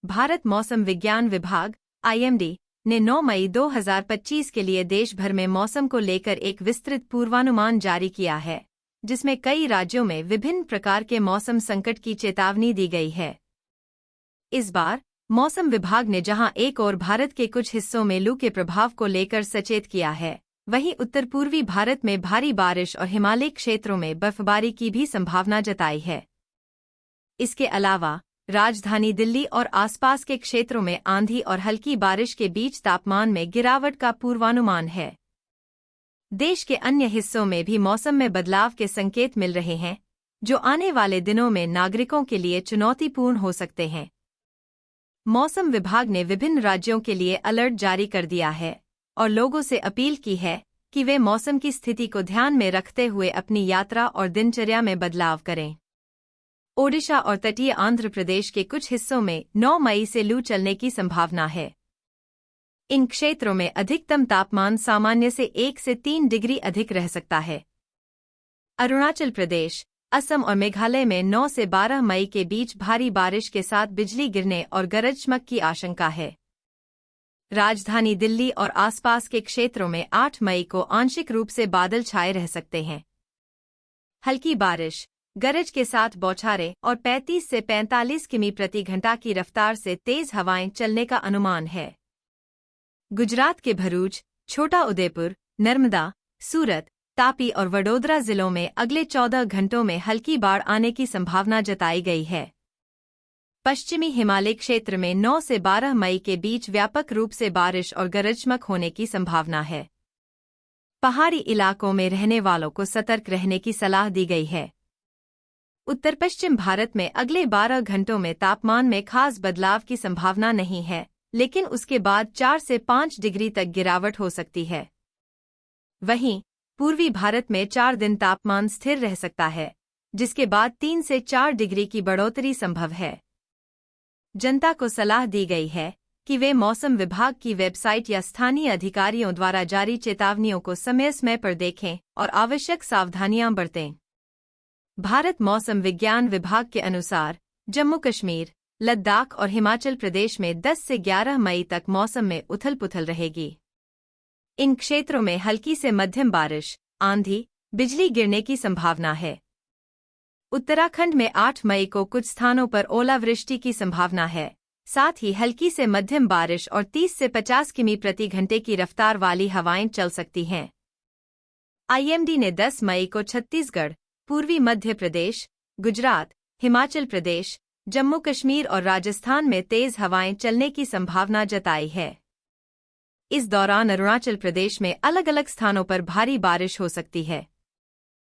भारत मौसम विज्ञान विभाग (IMD) ने 9 मई 2025 के लिए देश भर में मौसम को लेकर एक विस्तृत पूर्वानुमान जारी किया है, जिसमें कई राज्यों में विभिन्न प्रकार के मौसम संकट की चेतावनी दी गई है। इस बार मौसम विभाग ने जहां एक ओर भारत के कुछ हिस्सों में लू के प्रभाव को लेकर सचेत किया है, वहीं उत्तर पूर्वी भारत में भारी बारिश और हिमालयी क्षेत्रों में बर्फबारी की भी संभावना जताई है। इसके अलावा राजधानी दिल्ली और आसपास के क्षेत्रों में आंधी और हल्की बारिश के बीच तापमान में गिरावट का पूर्वानुमान है। देश के अन्य हिस्सों में भी मौसम में बदलाव के संकेत मिल रहे हैं, जो आने वाले दिनों में नागरिकों के लिए चुनौतीपूर्ण हो सकते हैं। मौसम विभाग ने विभिन्न राज्यों के लिए अलर्ट जारी कर दिया है और लोगों से अपील की है कि वे मौसम की स्थिति को ध्यान में रखते हुए अपनी यात्रा और दिनचर्या में बदलाव करें। ओडिशा और तटीय आंध्र प्रदेश के कुछ हिस्सों में 9 मई से लू चलने की संभावना है। इन क्षेत्रों में अधिकतम तापमान सामान्य से 1 से 3 डिग्री अधिक रह सकता है। अरुणाचल प्रदेश, असम और मेघालय में 9 से 12 मई के बीच भारी बारिश के साथ बिजली गिरने और गरज चमक की आशंका है। राजधानी दिल्ली और आसपास के क्षेत्रों में 8 मई को आंशिक रूप से बादल छाए रह सकते हैं। हल्की बारिश, गरज के साथ बौछारें और 35 से 45 किमी प्रति घंटा की रफ्तार से तेज हवाएं चलने का अनुमान है। गुजरात के भरूच, छोटा उदेपुर, नर्मदा, सूरत, तापी और वडोदरा जिलों में अगले 14 घंटों में हल्की बाढ़ आने की संभावना जताई गई है। पश्चिमी हिमालय क्षेत्र में 9 से 12 मई के बीच व्यापक रूप से बारिश और गरज चमक होने की संभावना है। पहाड़ी इलाकों में रहने वालों को सतर्क रहने की सलाह दी गई है। उत्तर पश्चिम भारत में अगले 12 घंटों में तापमान में खास बदलाव की संभावना नहीं है, लेकिन उसके बाद 4 से 5 डिग्री तक गिरावट हो सकती है। वहीं पूर्वी भारत में 4 दिन तापमान स्थिर रह सकता है, जिसके बाद 3 से 4 डिग्री की बढ़ोतरी संभव है। जनता को सलाह दी गई है कि वे मौसम विभाग की वेबसाइट या स्थानीय अधिकारियों द्वारा जारी चेतावनियों को समय समय पर देखें और आवश्यक सावधानियां बरतें। भारत मौसम विज्ञान विभाग के अनुसार जम्मू कश्मीर, लद्दाख और हिमाचल प्रदेश में 10 से 11 मई तक मौसम में उथल-पुथल रहेगी। इन क्षेत्रों में हल्की से मध्यम बारिश, आंधी, बिजली गिरने की संभावना है। उत्तराखंड में 8 मई को कुछ स्थानों पर ओलावृष्टि की संभावना है। साथ ही हल्की से मध्यम बारिश और 30 से 50 किमी प्रति घंटे की रफ्तार वाली हवाएं चल सकती हैं। IMD ने 10 मई को छत्तीसगढ़, पूर्वी मध्य प्रदेश, गुजरात, हिमाचल प्रदेश, जम्मू कश्मीर और राजस्थान में तेज हवाएं चलने की संभावना जताई है। इस दौरान अरुणाचल प्रदेश में अलग-अलग स्थानों पर भारी बारिश हो सकती है।